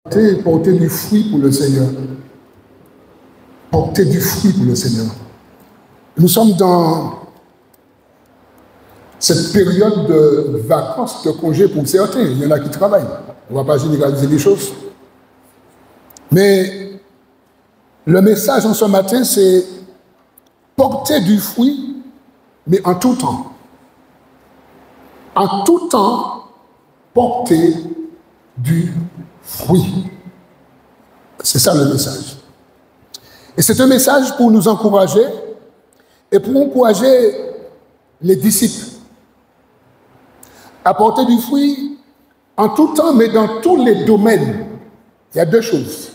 Porter du fruit pour le Seigneur. Porter du fruit pour le Seigneur. Nous sommes dans cette période de vacances, de congés pour certains. Il y en a qui travaillent. On ne va pas généraliser les choses. Mais le message en ce matin, c'est porter du fruit, mais en tout temps. En tout temps, porter du fruit. C'est ça le message. Et c'est un message pour nous encourager et pour encourager les disciples à porter du fruit en tout temps, mais dans tous les domaines. Il y a deux choses.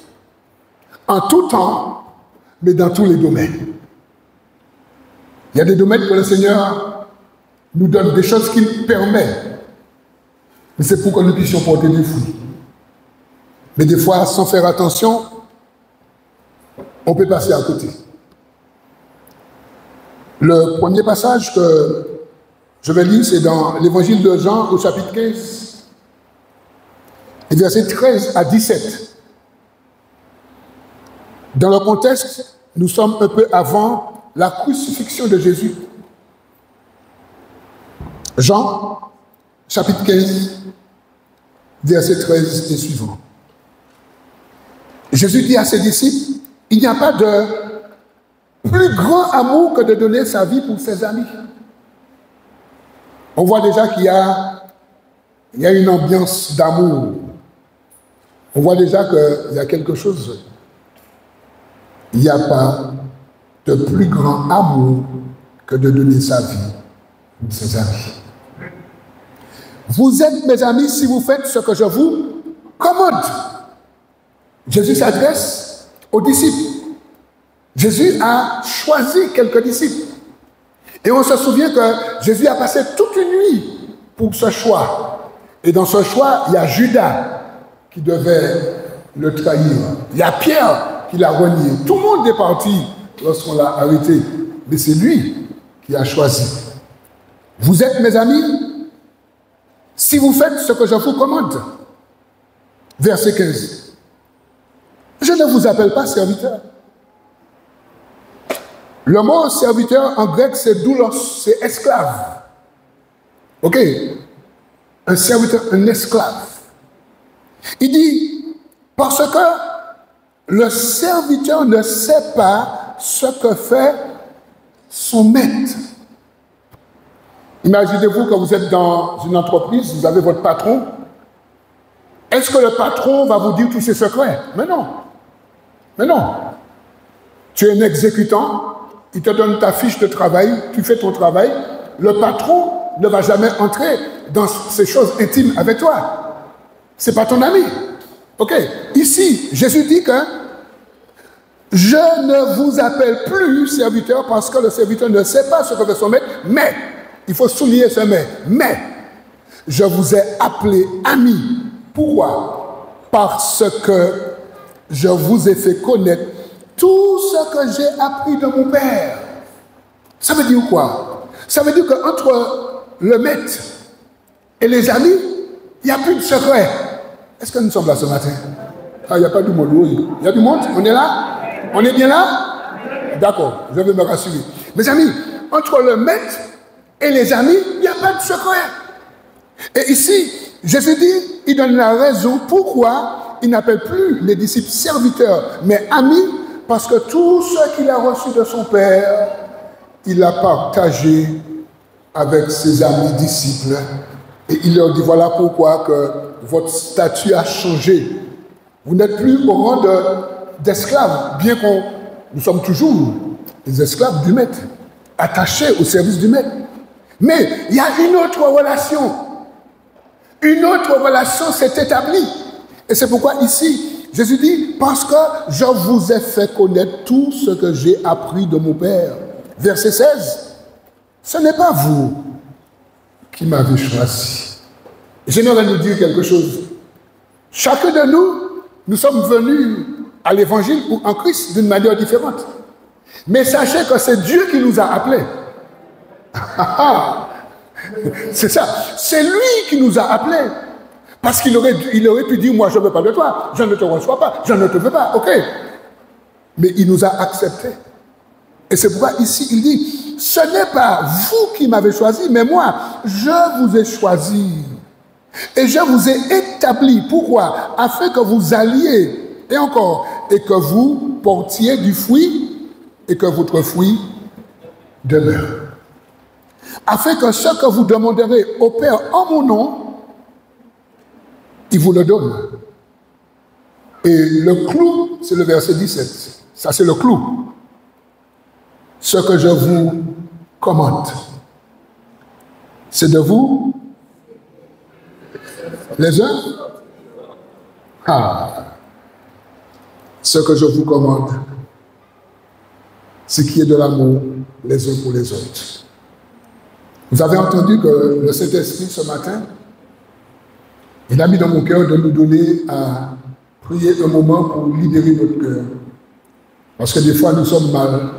En tout temps, mais dans tous les domaines. Il y a des domaines que le Seigneur nous donne, des choses qu'il permet. Mais c'est pour que nous puissions porter du fruit. Mais des fois, sans faire attention, on peut passer à côté. Le premier passage que je vais lire, c'est dans l'évangile de Jean au chapitre 15, et versets 13 à 17. Dans le contexte, nous sommes un peu avant la crucifixion de Jésus. Jean, chapitre 15, verset 13 et suivant. Jésus dit à ses disciples, il n'y a pas de plus grand amour que de donner sa vie pour ses amis. On voit déjà qu'il y a une ambiance d'amour. On voit déjà qu'il y a quelque chose. Il n'y a pas de plus grand amour que de donner sa vie pour ses amis. Vous êtes mes amis si vous faites ce que je vous commande. Jésus s'adresse aux disciples. Jésus a choisi quelques disciples. Et on se souvient que Jésus a passé toute une nuit pour ce choix. Et dans ce choix, il y a Judas qui devait le trahir. Il y a Pierre qui l'a renié. Tout le monde est parti lorsqu'on l'a arrêté. Mais c'est lui qui a choisi. Vous êtes mes amis si vous faites ce que je vous commande. Verset 15. Je ne vous appelle pas serviteur. Le mot serviteur en grec, c'est doulos, c'est esclave. Ok? Un serviteur, un esclave. Il dit, parce que le serviteur ne sait pas ce que fait son maître. Imaginez-vous que vous êtes dans une entreprise, vous avez votre patron. Est-ce que le patron va vous dire tous ses secrets? Mais non. Mais non. Tu es un exécutant, il te donne ta fiche de travail, tu fais ton travail. Le patron ne va jamais entrer dans ces choses intimes avec toi. Ce n'est pas ton ami. Ok. Ici, Jésus dit que je ne vous appelle plus serviteur parce que le serviteur ne sait pas ce que fait son maître, mais, il faut souligner ce mais je vous ai appelé ami. Pourquoi? Parce que je vous ai fait connaître tout ce que j'ai appris de mon Père. Ça veut dire quoi? Ça veut dire qu'entre le maître et les amis, il n'y a plus de secret. Est-ce que nous sommes là ce matin? Ah, il n'y a pas de monde, oui. Il y a du monde? On est là? On est bien là? D'accord, je vais me rassurer. Mes amis, entre le maître et les amis, il n'y a pas de secret. Et ici, Jésus dit, il donne la raison pourquoi il n'appelle plus les disciples serviteurs, mais amis, parce que tout ce qu'il a reçu de son Père, il l'a partagé avec ses amis disciples. Et il leur dit, voilà pourquoi que votre statut a changé. Vous n'êtes plus au rang d'esclaves, bien qu'on nous sommes toujours les esclaves du maître, attachés au service du maître. Mais il y a une autre relation. Une autre relation s'est établie. Et c'est pourquoi ici, Jésus dit, parce que je vous ai fait connaître tout ce que j'ai appris de mon Père. Verset 16. Ce n'est pas vous qui m'avez choisi. J'aimerais nous dire quelque chose. Chacun de nous sommes venus à l'évangile ou en Christ d'une manière différente. Mais sachez que c'est Dieu qui nous a appelés. C'est ça. C'est lui qui nous a appelés. Parce qu'il aurait pu dire, moi je ne veux pas de toi, je ne te reçois pas, je ne te veux pas, ok. Mais il nous a acceptés. Et c'est pourquoi ici il dit, ce n'est pas vous qui m'avez choisi, mais moi, je vous ai choisi. Et je vous ai établi. Pourquoi? Afin que vous alliez, et encore, et que vous portiez du fruit, et que votre fruit demeure. Afin que ce que vous demanderez au Père en mon nom, il vous le donne. Et le clou, c'est le verset 17. Ça, c'est le clou. Ce que je vous commande, c'est de vous, les uns, ce que je vous commande, c'est qu'il y ait de l'amour les uns pour les autres. Vous avez entendu que le Saint-Esprit ce matin, il a mis dans mon cœur de nous donner à prier un moment pour libérer notre cœur. Parce que des fois nous sommes mal.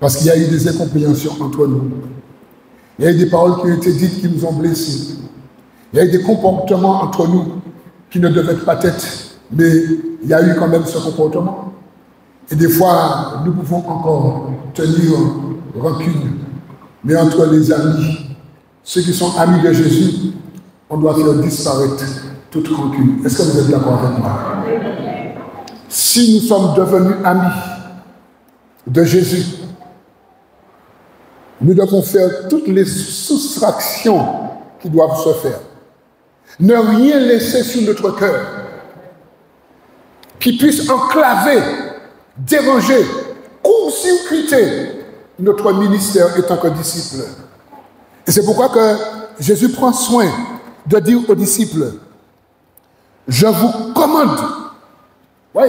Parce qu'il y a eu des incompréhensions entre nous. Il y a eu des paroles qui ont été dites qui nous ont blessés. Il y a eu des comportements entre nous qui ne devaient pas être, mais il y a eu quand même ce comportement. Et des fois, nous pouvons encore tenir rancune. Mais entre les amis, ceux qui sont amis de Jésus, on doit faire disparaître toute rancune. Est-ce que vous êtes d'accord avec moi? Si nous sommes devenus amis de Jésus, nous devons faire toutes les soustractions qui doivent se faire. Ne rien laisser sur notre cœur qui puisse enclaver, déranger, court-circuiter notre ministère étant que disciple. Et c'est pourquoi que Jésus prend soin de dire aux disciples, je vous commande. Oui,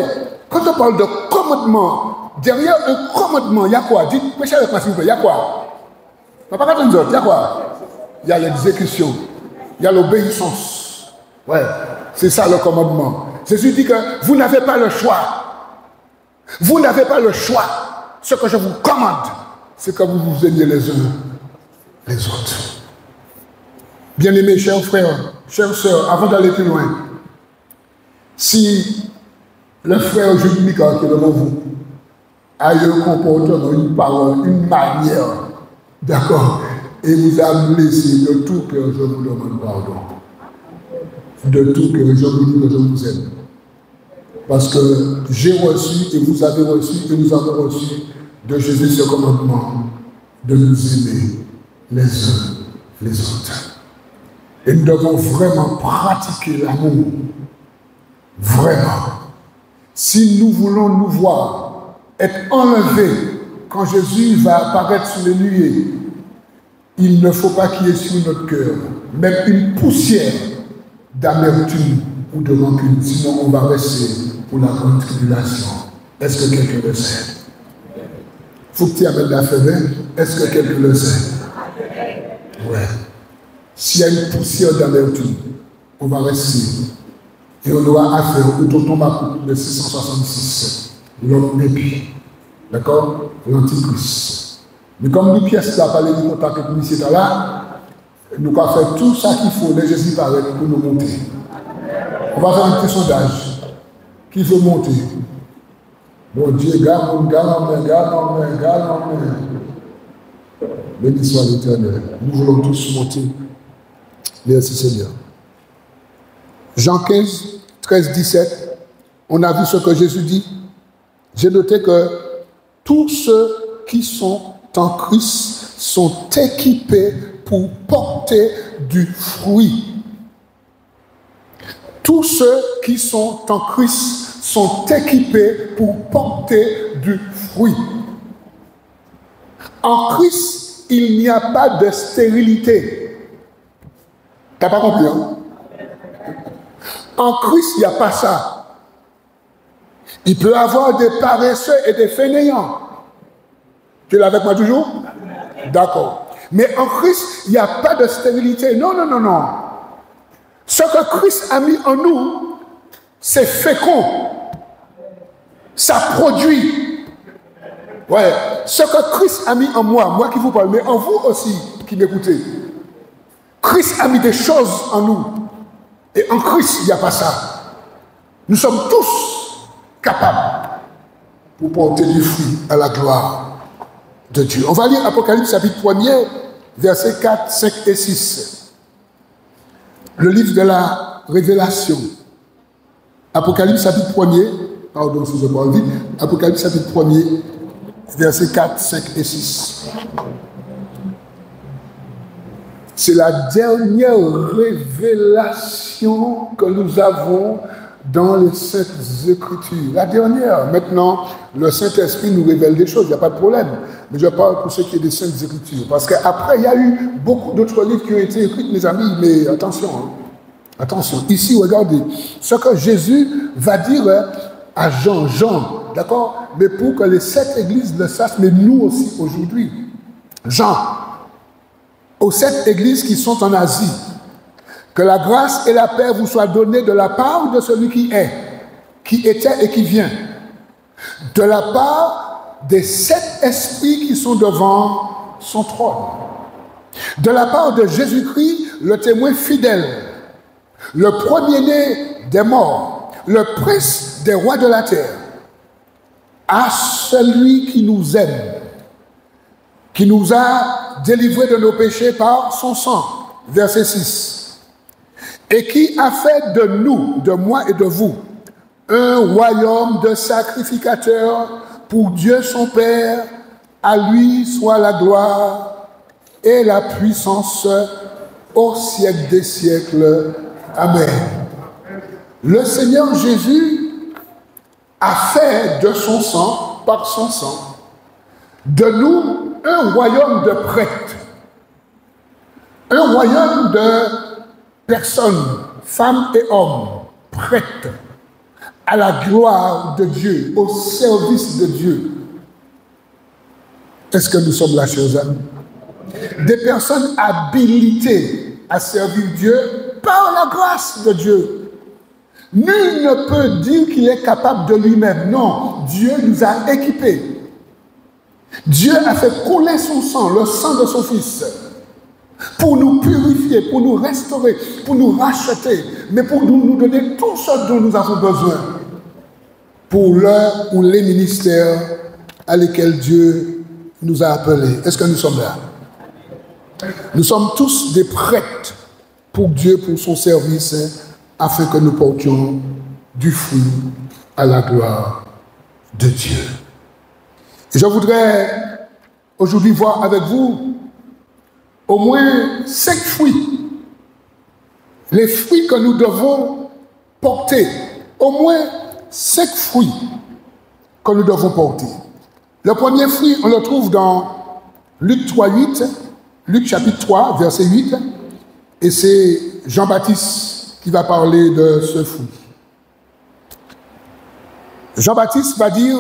quand on parle de commandement, derrière un commandement, il y a quoi? Dites, prêchez avec moi s'il vous plaît, il y a quoi? Il y a quoi? Il y a l'exécution, il y a l'obéissance. Ouais, c'est ça le commandement. Jésus dit que vous n'avez pas le choix. Vous n'avez pas le choix. Ce que je vous commande, c'est que vous vous aimiez les uns les autres. Bien-aimés, chers frères, chères sœurs, avant d'aller plus loin, si le frère Jules qui est devant vous a eu un comportement, une parole, une manière, d'accord, et vous a blessé de tout cœur, je vous demande pardon. De tout cœur, je vous dis que je vous aime. Parce que j'ai reçu, et vous avez reçu, et nous avons reçu de Jésus ce commandement de nous aimer les uns les autres. Et nous devons vraiment pratiquer l'amour. Vraiment. Si nous voulons nous voir être enlevés quand Jésus va apparaître sur les nuées, il ne faut pas qu'il y ait sur notre cœur même une poussière d'amertume ou de rancune, sinon on va rester pour la grande tribulation. Est-ce que quelqu'un le sait? Faut que tu amènes la fenêtre. Est-ce que quelqu'un le sait? Ouais. S'il y a une poussière d'amertume, on va rester. Et on aura affaire au tonton Makou de 666, l'homme d'épi. D'accord? L'antichrist. Mais comme nous pièces là, par les contacts et publicité là, nous allons faire tout ça qu'il faut, les Jésus paraît pour nous monter. On va faire un petit sondage. Qui veut monter? Bon Dieu, garde, béni soit l'Éternel. Nous voulons tous monter. Merci Seigneur. Jean 15, 13, 17, on a vu ce que Jésus dit. J'ai noté que tous ceux qui sont en Christ sont équipés pour porter du fruit. Tous ceux qui sont en Christ sont équipés pour porter du fruit. En Christ, il n'y a pas de stérilité. T'as pas compris, hein? En Christ, il n'y a pas ça. Il peut y avoir des paresseux et des fainéants. Tu es là avec moi toujours? D'accord. Mais en Christ, il n'y a pas de stérilité. Non, non, non, non. Ce que Christ a mis en nous, c'est fécond. Ça produit. Ouais. Ce que Christ a mis en moi qui vous parle, mais en vous aussi qui m'écoutez. Christ a mis des choses en nous. Et en Christ, il n'y a pas ça. Nous sommes tous capables pour porter du fruit à la gloire de Dieu. On va lire Apocalypse chapitre 1er, versets 4, 5 et 6. Le livre de la Révélation. Apocalypse chapitre 1er, pardon si je parle vite, Apocalypse chapitre 1er, versets 4, 5 et 6. C'est la dernière révélation que nous avons dans les Saintes Écritures. La dernière. Maintenant, le Saint-Esprit nous révèle des choses, il n'y a pas de problème. Mais je parle pour ce qui est des Saintes Écritures. Parce qu'après, il y a eu beaucoup d'autres livres qui ont été écrits, mes amis, mais attention, hein. Attention. Ici, regardez, ce que Jésus va dire à Jean, d'accord? Mais pour que les 7 églises le sachent, mais nous aussi aujourd'hui. Jean, aux 7 églises qui sont en Asie, que la grâce et la paix vous soient données de la part de celui qui est, qui était et qui vient, de la part des 7 esprits qui sont devant son trône, de la part de Jésus-Christ, le témoin fidèle, le premier-né des morts, le prince des rois de la terre, à celui qui nous aime, qui nous a délivrés de nos péchés par son sang, verset 6, et qui a fait de nous, de moi et de vous, un royaume de sacrificateurs pour Dieu son Père. À lui soit la gloire et la puissance au siècle des siècles. Amen. Le Seigneur Jésus a fait de son sang, par son sang, de nous un royaume de prêtres, un royaume de personnes, femmes et hommes, prêtres à la gloire de Dieu, au service de Dieu. Est-ce que nous sommes là, chers amis? Des personnes habilitées à servir Dieu par la grâce de Dieu. Nul ne peut dire qu'il est capable de lui-même. Non, Dieu nous a équipés. Dieu a fait couler son sang, le sang de son Fils, pour nous purifier, pour nous restaurer, pour nous racheter, mais pour nous donner tout ce dont nous avons besoin pour l'heure ou les ministères à lesquels Dieu nous a appelés. Est-ce que nous sommes là? Nous sommes tous des prêtres pour Dieu, pour son service, afin que nous portions du fruit à la gloire de Dieu. Et je voudrais aujourd'hui voir avec vous au moins 5 fruits. Les fruits que nous devons porter. Au moins 5 fruits que nous devons porter. Le premier fruit, on le trouve dans Luc 3:8, Luc chapitre 3, verset 8, et c'est Jean-Baptiste qui va parler de ce fruit. Jean-Baptiste va dire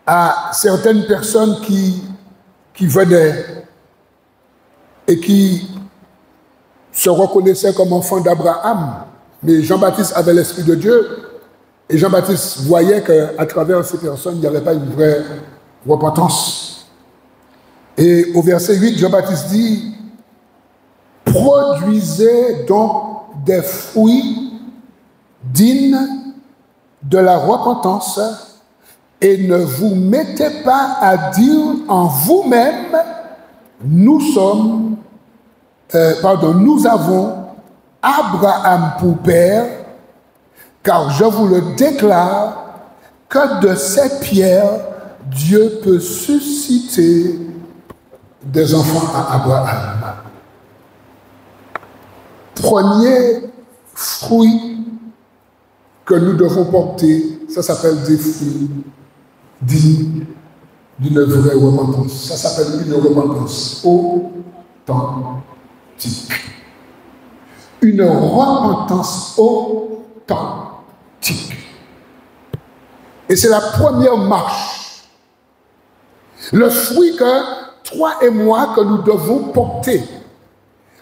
à certaines personnes qui venaient et qui se reconnaissaient comme enfants d'Abraham, mais Jean-Baptiste avait l'Esprit de Dieu, et Jean-Baptiste voyait qu'à travers ces personnes, il n'y avait pas une vraie repentance. Et au verset 8, Jean-Baptiste dit « Produisez donc des fruits dignes de la repentance et ne vous mettez pas à dire en vous-même, nous avons Abraham pour père, car je vous le déclare que de ces pierres, Dieu peut susciter des enfants à Abraham. » Premier fruit que nous devons porter, ça s'appelle des fruits dignes d'une vraie repentance. Ça s'appelle une repentance authentique. Une repentance authentique. Et c'est la première marche. Le fruit que toi et moi, que nous devons porter.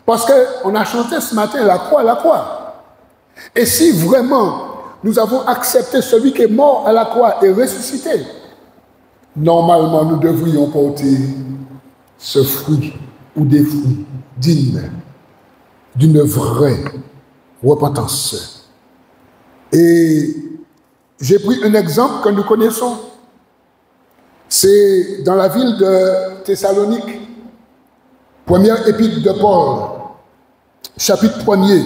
Parce qu'on a chanté ce matin, la croix. Et si vraiment nous avons accepté celui qui est mort à la croix et ressuscité, normalement nous devrions porter ce fruit ou des fruits dignes d'une vraie repentance. Et j'ai pris un exemple que nous connaissons. C'est dans la ville de Thessalonique, première épître de Paul, chapitre 1er,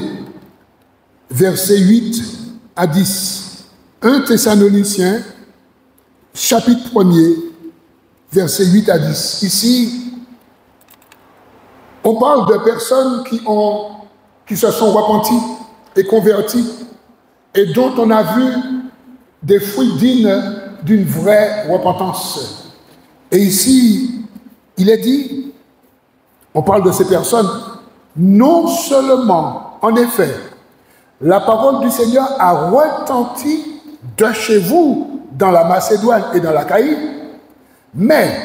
versets 8 à 10. 1 Thessaloniciens, chapitre 1er, versets 8 à 10. Ici, on parle de personnes qui se sont repenties et converties et dont on a vu des fruits dignes d'une vraie repentance. Et ici, il est dit, on parle de ces personnes, non seulement, en effet, la parole du Seigneur a retenti de chez vous dans la Macédoine et dans l'Achaïe, mais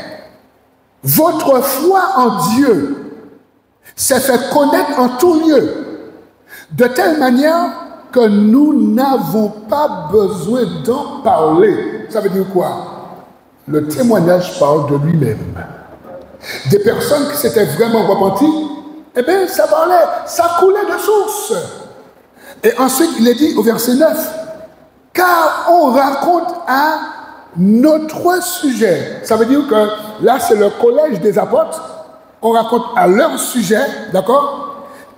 votre foi en Dieu s'est fait connaître en tout lieu, de telle manière que nous n'avons pas besoin d'en parler. Ça veut dire quoi? Le témoignage parle de lui-même. Des personnes qui s'étaient vraiment repenties, eh bien, ça parlait, ça coulait de source. Et ensuite, il est dit au verset 9, car on raconte à notre sujet. Ça veut dire que là, c'est le collège des apôtres. On raconte à leur sujet, d'accord?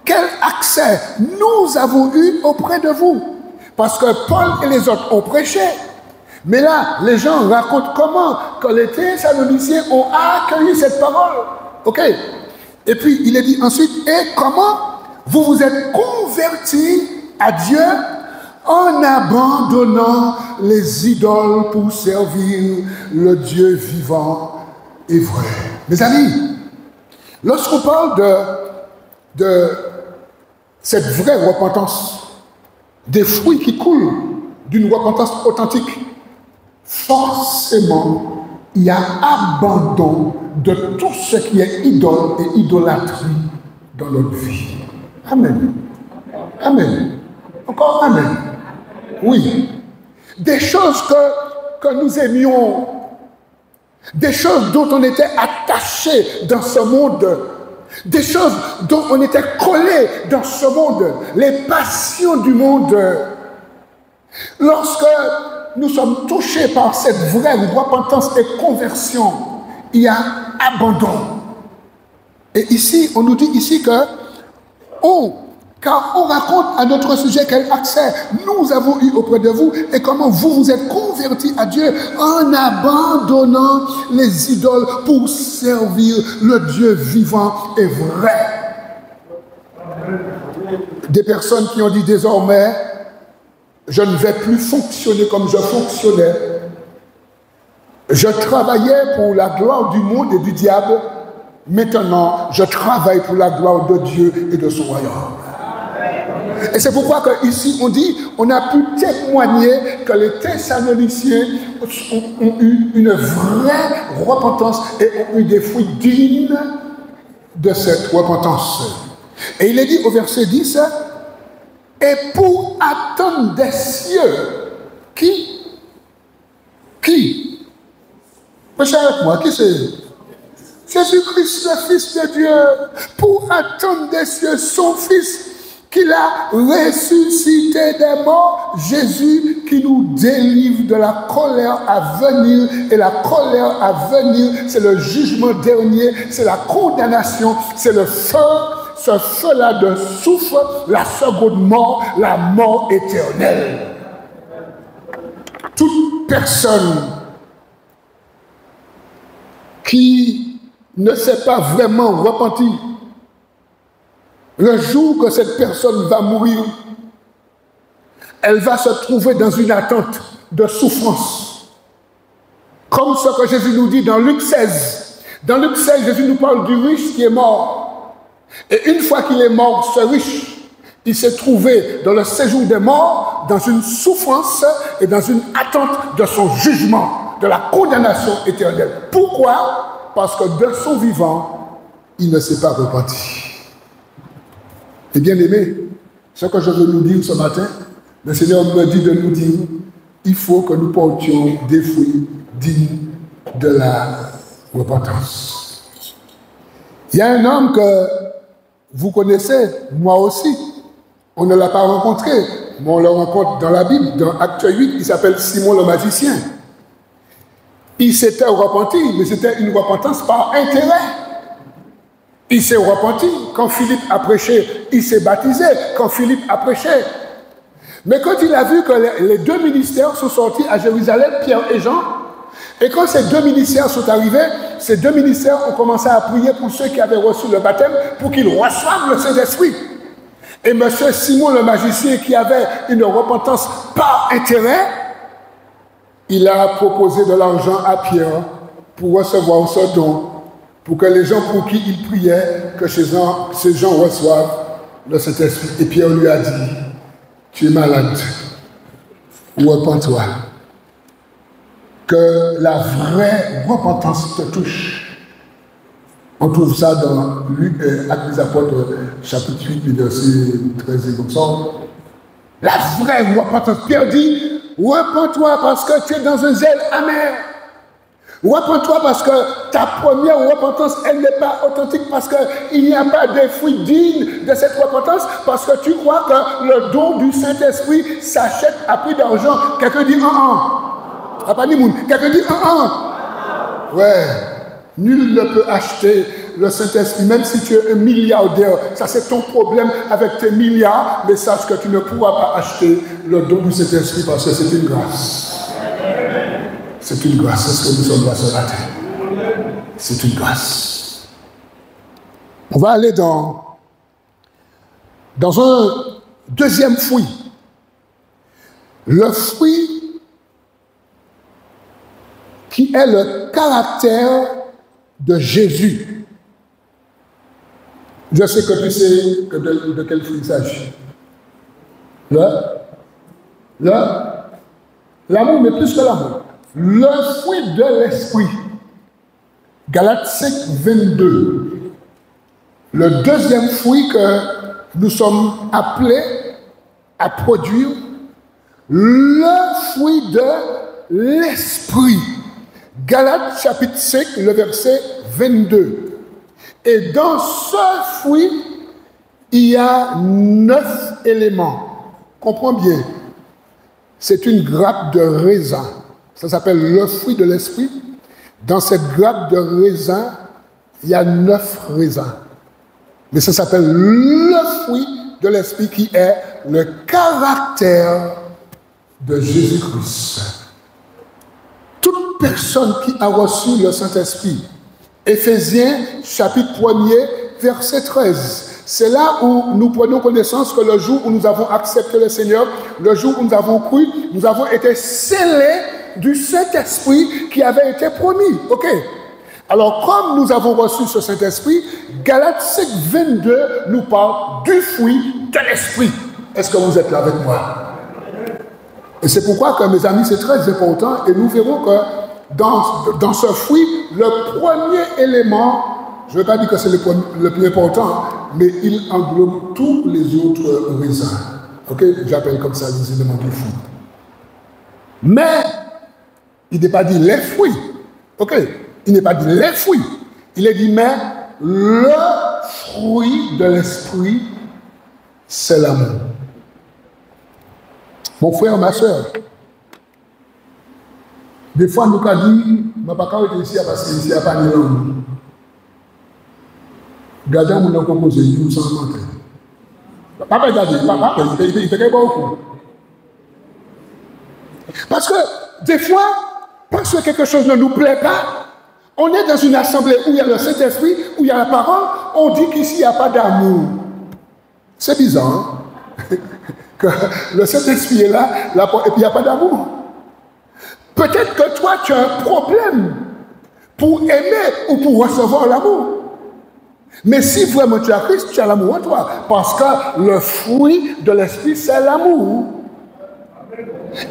Quel accès nous avons eu auprès de vous. Parce que Paul et les autres ont prêché. Mais là, les gens racontent comment que les Thessaloniciens ont accueilli cette parole. Ok? Et puis, il est dit ensuite, et comment vous vous êtes convertis à Dieu en abandonnant les idoles pour servir le Dieu vivant et vrai. Mes amis, lorsqu'on parle de cette vraie repentance, des fruits qui coulent d'une repentance authentique, forcément, il y a abandon de tout ce qui est idole et idolâtrie dans notre vie. Amen. Amen. Encore amen. Oui. Des choses que nous aimions, des choses dont on était attaché dans ce monde, des choses dont on était collé dans ce monde, les passions du monde. Lorsque nous sommes touchés par cette vraie repentance et conversion, il y a abandon. Et ici, on nous dit ici que car on raconte à notre sujet quel accès nous avons eu auprès de vous et comment vous vous êtes convertis à Dieu en abandonnant les idoles pour servir le Dieu vivant et vrai. Des personnes qui ont dit désormais, je ne vais plus fonctionner comme je fonctionnais. Je travaillais pour la gloire du monde et du diable. Maintenant, je travaille pour la gloire de Dieu et de son royaume. Et c'est pourquoi ici on dit, on a pu témoigner que les Thessaloniciens ont eu une vraie repentance et ont eu des fruits dignes de cette repentance. Et il est dit au verset 10, et pour attendre des cieux, qui Pêchez avec moi, qui c'est? Jésus-Christ, le Fils de Dieu, pour attendre des cieux son Fils, qu'il a ressuscité des morts, Jésus qui nous délivre de la colère à venir. Et la colère à venir, c'est le jugement dernier, c'est la condamnation, c'est le feu, ce feu-là de souffle, la seconde mort, la mort éternelle. Toute personne qui ne s'est pas vraiment repentie, le jour que cette personne va mourir, elle va se trouver dans une attente de souffrance. Comme ce que Jésus nous dit dans Luc 16. Dans Luc 16, Jésus nous parle du riche qui est mort. Et une fois qu'il est mort, ce riche, il s'est trouvé dans le séjour des morts, dans une souffrance et dans une attente de son jugement, de la condamnation éternelle. Pourquoi? Parce que de son vivant, il ne s'est pas repenti. Et bien aimé, ce que je veux nous dire ce matin, le Seigneur me dit de nous dire, il faut que nous portions des fruits dignes de la repentance. Il y a un homme que vous connaissez, moi aussi, On ne l'a pas rencontré, mais on le rencontre dans la Bible, dans Acte 8, il s'appelle Simon le magicien. Il s'était repenti, mais c'était une repentance par intérêt. Il s'est repenti. Quand Philippe a prêché, il s'est baptisé. Quand Philippe a prêché. Mais quand il a vu que les deux ministères sont sortis à Jérusalem, Pierre et Jean, et quand ces deux ministères sont arrivés, ces deux ministères ont commencé à prier pour ceux qui avaient reçu le baptême, pour qu'ils reçoivent le Saint-Esprit. Et M. Simon le magicien, qui avait une repentance par intérêt, il a proposé de l'argent à Pierre pour recevoir ce don, pour que les gens pour qui il priait, que ces gens reçoivent le Saint-Esprit. Et Pierre lui a dit, tu es malade, repens-toi. Que la vraie repentance te touche. On trouve ça dans Actes des Apôtres, chapitre 8, verset 13 et comme ça. La vraie repentance. Pierre dit, repens-toi parce que tu es dans un zèle amer. Repens-toi parce que ta première repentance, elle n'est pas authentique, parce qu'il n'y a pas de fruits dignes de cette repentance, parce que tu crois que le don du Saint-Esprit s'achète à prix d'argent. Quelqu'un dit quelqu'un dit ouais. Nul ne peut acheter le Saint-Esprit, même si tu es un milliardaire. Ça, c'est ton problème avec tes milliards, mais sache que tu ne pourras pas acheter le don du Saint-Esprit parce que c'est une grâce. C'est une grâce. Est-ce que nous sommes là ce matin? C'est une grâce. On va aller dans un deuxième fruit. Le fruit qui est le caractère de Jésus. Je sais que tu sais de quel fruit il s'agit. L'amour, mais plus que l'amour. Le fruit de l'esprit. Galates 5, 22. Le deuxième fruit que nous sommes appelés à produire, le fruit de l'esprit. Galates chapitre 5, le verset 22. Et dans ce fruit, il y a 9 éléments. Comprends bien. C'est une grappe de raisin. Ça s'appelle le fruit de l'esprit. Dans cette grappe de raisin, il y a 9 raisins. Mais ça s'appelle le fruit de l'esprit qui est le caractère de Jésus-Christ. Toute personne qui a reçu le Saint-Esprit, Éphésiens chapitre 1er, verset 13. C'est là où nous prenons connaissance que le jour où nous avons accepté le Seigneur, le jour où nous avons cru, nous avons été scellés du Saint-Esprit qui avait été promis. Ok. Alors, comme nous avons reçu ce Saint-Esprit, Galates 5, 22 nous parle du fruit de l'Esprit. Est-ce que vous êtes là avec moi? Et c'est pourquoi, que, mes amis, c'est très important, et nous verrons que dans ce fruit, le premier élément, je ne veux pas dire que c'est le plus important, mais il englobe tous les autres raisins. Ok? J'appelle comme ça les éléments du fruit. Mais, il n'est pas dit les fruits. Ok? Il n'est pas dit les fruits. Il est dit, mais le fruit de l'esprit, c'est l'amour. Mon frère, ma soeur, des fois, nous avons dit, je ne vais pas être ici parce qu'ici, il n'y a pas de langue. Gardez mon composé, nous sommes mentés. Papa, il fait beaucoup. Parce que, des fois, parce que quelque chose ne nous plaît pas, on est dans une assemblée où il y a le Saint-Esprit, où il y a la parole, on dit qu'ici, il n'y a pas d'amour. C'est bizarre, hein? Que le Saint-Esprit est là, et puis il n'y a pas d'amour. Peut-être que toi, tu as un problème pour aimer ou pour recevoir l'amour. Mais si vraiment tu as Christ, tu as l'amour en toi. Parce que le fruit de l'Esprit, c'est l'amour.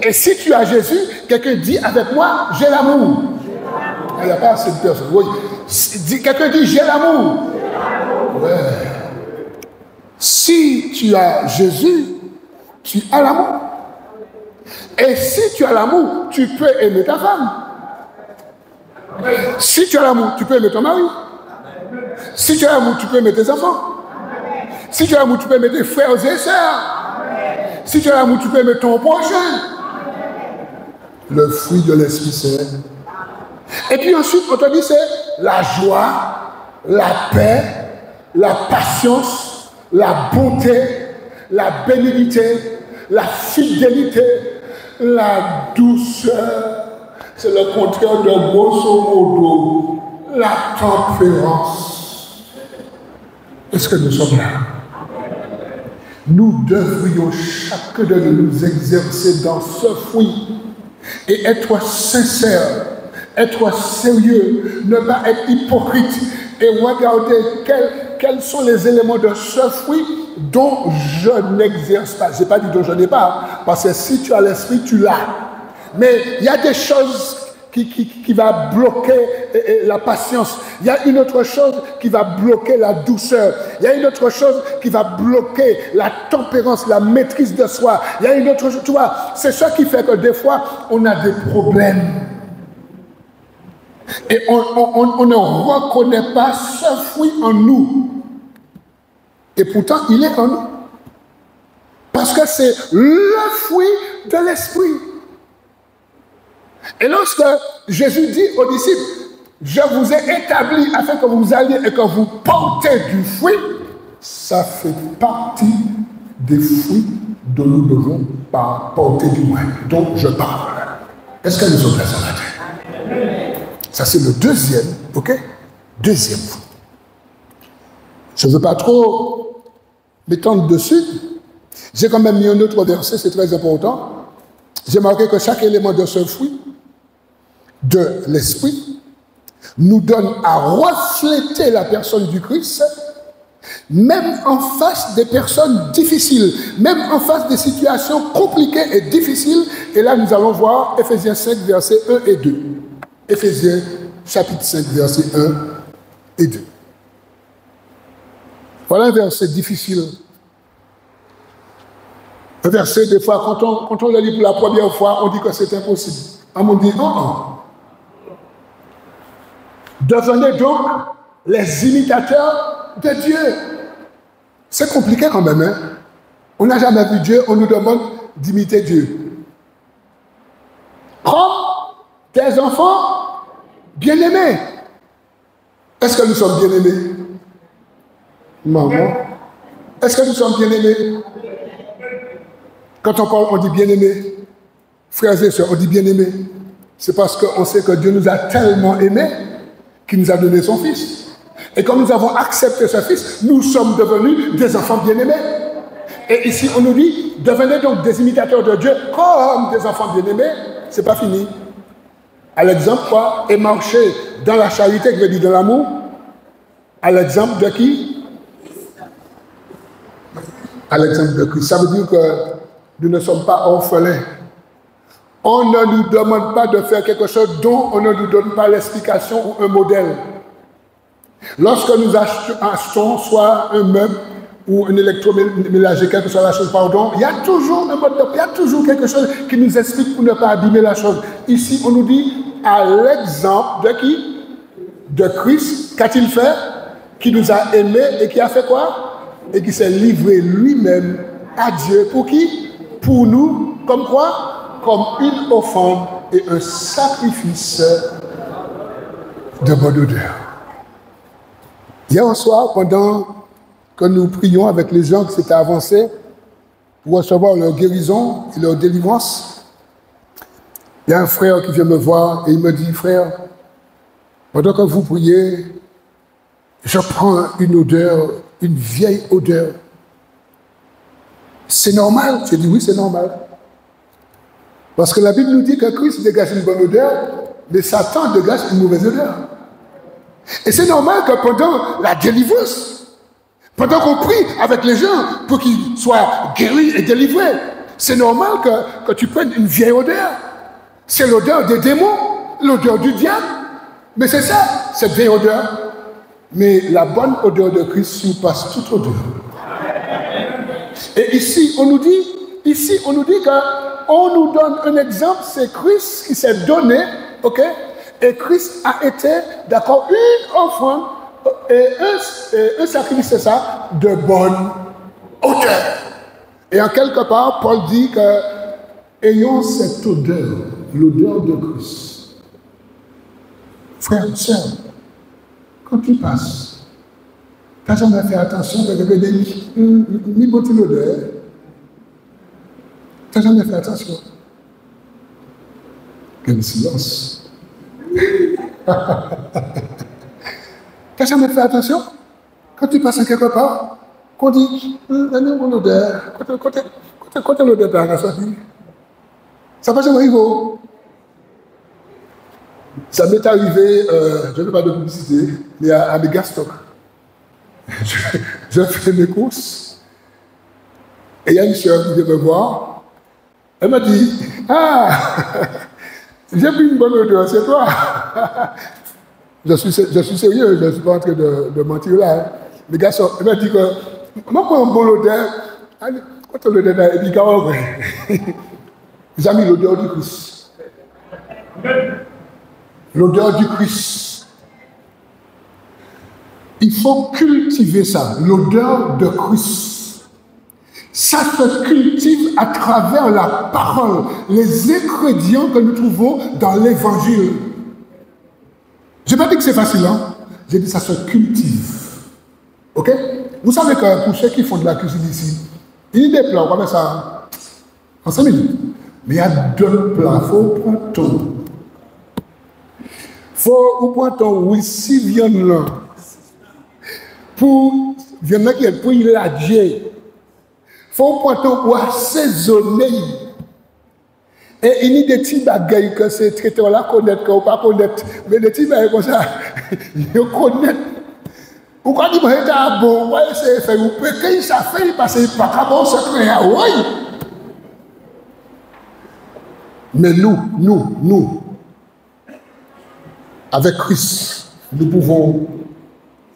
Et si tu as Jésus, quelqu'un dit avec moi, j'ai l'amour. Il n'y a pas assez de personnes. Oui. Quelqu'un dit, j'ai l'amour. Ouais. Si tu as Jésus, tu as l'amour. Et si tu as l'amour, tu peux aimer ta femme. Si tu as l'amour, tu peux aimer ton mari. Si tu as l'amour, tu peux aimer tes enfants. Si tu as l'amour, tu peux aimer tes frères et sœurs. Si tu as l'amour, tu peux aimer ton prochain. Le fruit de l'Esprit Saint. Et puis ensuite, on te dit, c'est la joie, la paix, la patience, la bonté, la bénignité, la fidélité, la douceur. C'est le contraire de grosso modo, la tempérance. Est-ce que nous sommes là? Nous devrions chacun de nous exercer dans ce fruit et être sincère, être sérieux, ne pas être hypocrite et regarder quels sont les éléments de ce fruit dont je n'exerce pas. Je n'ai pas dit dont je n'ai pas, parce que si tu as l'esprit, tu l'as. Mais il y a des choses qui va bloquer la patience. Il y a une autre chose qui va bloquer la douceur. Il y a une autre chose qui va bloquer la tempérance, la maîtrise de soi. Il y a une autre chose, tu vois, c'est ça qui fait que des fois, on a des problèmes. Et on ne reconnaît pas ce fruit en nous. Et pourtant, il est en nous. Parce que c'est le fruit de l'esprit. Et lorsque Jésus dit aux disciples, je vous ai établi afin que vous alliez et que vous portez du fruit, ça fait partie des fruits dont nous devons porter du moins, dont je parle. Est-ce que nous sommes là ce matin? Ça c'est le deuxième, ok? Deuxième fruit. Je ne veux pas trop m'étendre dessus. J'ai quand même mis un autre verset, c'est très important. J'ai marqué que chaque élément de ce fruit de l'esprit nous donne à refléter la personne du Christ, même en face des personnes difficiles, même en face des situations compliquées et difficiles. Et là, nous allons voir Éphésiens 5, versets 1 et 2. Éphésiens, chapitre 5, versets 1 et 2. Voilà un verset difficile. Un verset, des fois, quand on le lit pour la première fois, on dit que c'est impossible. On dit non. Devenez donc les imitateurs de Dieu. C'est compliqué quand même, hein? On n'a jamais vu Dieu, on nous demande d'imiter Dieu. Comme des enfants bien-aimés. Est-ce que nous sommes bien-aimés? Maman, est-ce que nous sommes bien-aimés? Quand on parle, on dit bien-aimés. Frères et sœurs, on dit bien-aimés. C'est parce qu'on sait que Dieu nous a tellement aimés qu'il nous a donné son Fils. Et comme nous avons accepté ce Fils, nous sommes devenus des enfants bien-aimés. Et ici, on nous dit, devenez donc des imitateurs de Dieu comme des enfants bien-aimés. C'est pas fini. À l'exemple, quoi? Et marcher dans la charité, qui veut dire dans l'amour. À l'exemple de qui? À l'exemple de Christ. Ça veut dire que nous ne sommes pas orphelins. On ne nous demande pas de faire quelque chose dont on ne nous donne pas l'explication ou un modèle. Lorsque nous achetons soit un meuble ou un électroménager, quelle que soit la chose, pardon, il y a toujours un mode il y a toujours quelque chose qui nous explique pour ne pas abîmer la chose. Ici, on nous dit, à l'exemple de qui? De Christ. Qu'a-t-il fait? Qui nous a aimés et qui a fait quoi? Et qui s'est livré lui-même à Dieu. Pour qui? Pour nous. Comme quoi? Comme une offrande et un sacrifice de bonne odeur. Hier soir, pendant que nous prions avec les gens qui s'étaient avancés pour recevoir leur guérison et leur délivrance, il y a un frère qui vient me voir et il me dit, frère, pendant que vous priez, je prends une odeur, une vieille odeur. C'est normal? J'ai dit oui, c'est normal. Parce que la Bible nous dit que Christ dégage une bonne odeur, mais Satan dégage une mauvaise odeur. Et c'est normal que pendant la délivrance, pendant qu'on prie avec les gens pour qu'ils soient guéris et délivrés, c'est normal que tu prennes une vieille odeur. C'est l'odeur des démons, l'odeur du diable. Mais c'est ça, cette vieille odeur. Mais la bonne odeur de Christ surpasse toute odeur. Et ici, on nous dit qu'on nous donne un exemple, c'est Christ qui s'est donné, ok? Et Christ a été, d'accord, une offrande et un sacrifice, c'est ça, de bonne odeur. Et en quelque part, Paul dit que ayons cette odeur, l'odeur de Christ. Frère, sœur, quand tu passes, tu n'as jamais fait attention de regarder ni beauté l'odeur. Tu n'as jamais fait attention. Quel silence. Tu n'as jamais fait attention? Quand tu passes quelque part, qu'on dit, mon odeur, quand l'odeur t'a sorti, ça passe au niveau. Ça m'est arrivé, je ne fais pas de publicité, mais à Megastock. Je fais mes courses, et il y a une soeur qui vient me voir, elle m'a dit, j'ai pris une bonne odeur, c'est toi. Je suis sérieux, je ne suis pas en train de mentir là. Les gars, elle m'a dit que, moi, pour un bon odeur, quand l'odeur est dit, vous avez mis l'odeur du Christ. L'odeur du Christ. Il faut cultiver ça, l'odeur de Christ. Ça se cultive à travers la parole, les ingrédients que nous trouvons dans l'Évangile. Je n'ai pas dit que c'est facile, hein? J'ai dit que ça se cultive. Ok? Vous savez que pour ceux qui font de la cuisine ici, il y a des plats, on va mettre ça en 5 minutes. Mais il y a 2 plats, il faut prendre ton. Il faut prendre ton, oui, si viande là. Pour viande là qui est pour il a dit. Il faut prendre ton pour assaisonner. Et il y a des petits bagailles que ces traiteurs-là connaissent, qu'on ne pas connaître. Mais des petits bagailles comme ça, ils connaissent. Ou quand ils vont être bon, ouais, c'est fait. Ou quand ça fait, parce qu'il n'y a pas bon secret. Oui. Mais nous, avec Christ, nous pouvons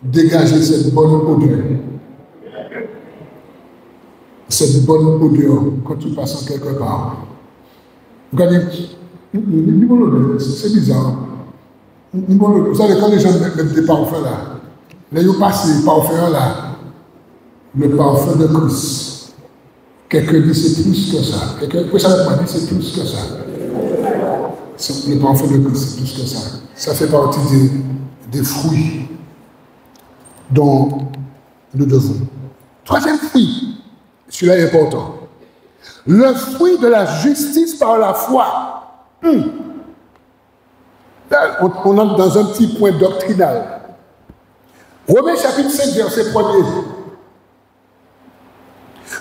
dégager cette bonne odeur. Cette bonne odeur quand tu passes en quelque part. Regardez, c'est bizarre. Vous savez, quand les gens mettent des parfums là, là, ils passent les parfums là, le parfum de Christ. Quelqu'un dit c'est plus que ça. Quelqu'un peut savoir dit c'est plus que ça. Le parfum de Christ, c'est plus que ça. Ça fait partie des fruits dont nous devons. 3e fruit, celui-là est important. Le fruit de la justice par la foi. Là, on entre dans un petit point doctrinal. Romains chapitre 5, verset 1er.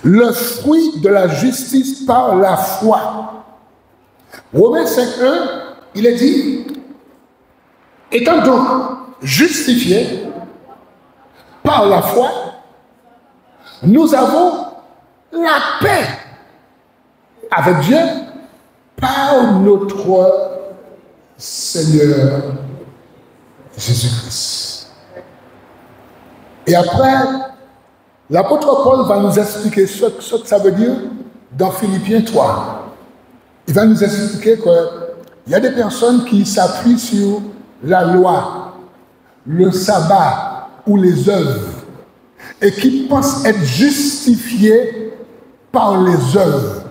Le fruit de la justice par la foi. Romains 5, 1, il est dit, étant donc justifiés par la foi, nous avons la paix avec Dieu par notre Seigneur Jésus-Christ. Et après, l'apôtre Paul va nous expliquer ce que ça veut dire dans Philippiens 3. Il va nous expliquer qu'il y a des personnes qui s'appuient sur la loi, le sabbat ou les œuvres et qui pensent être justifiées par les œuvres,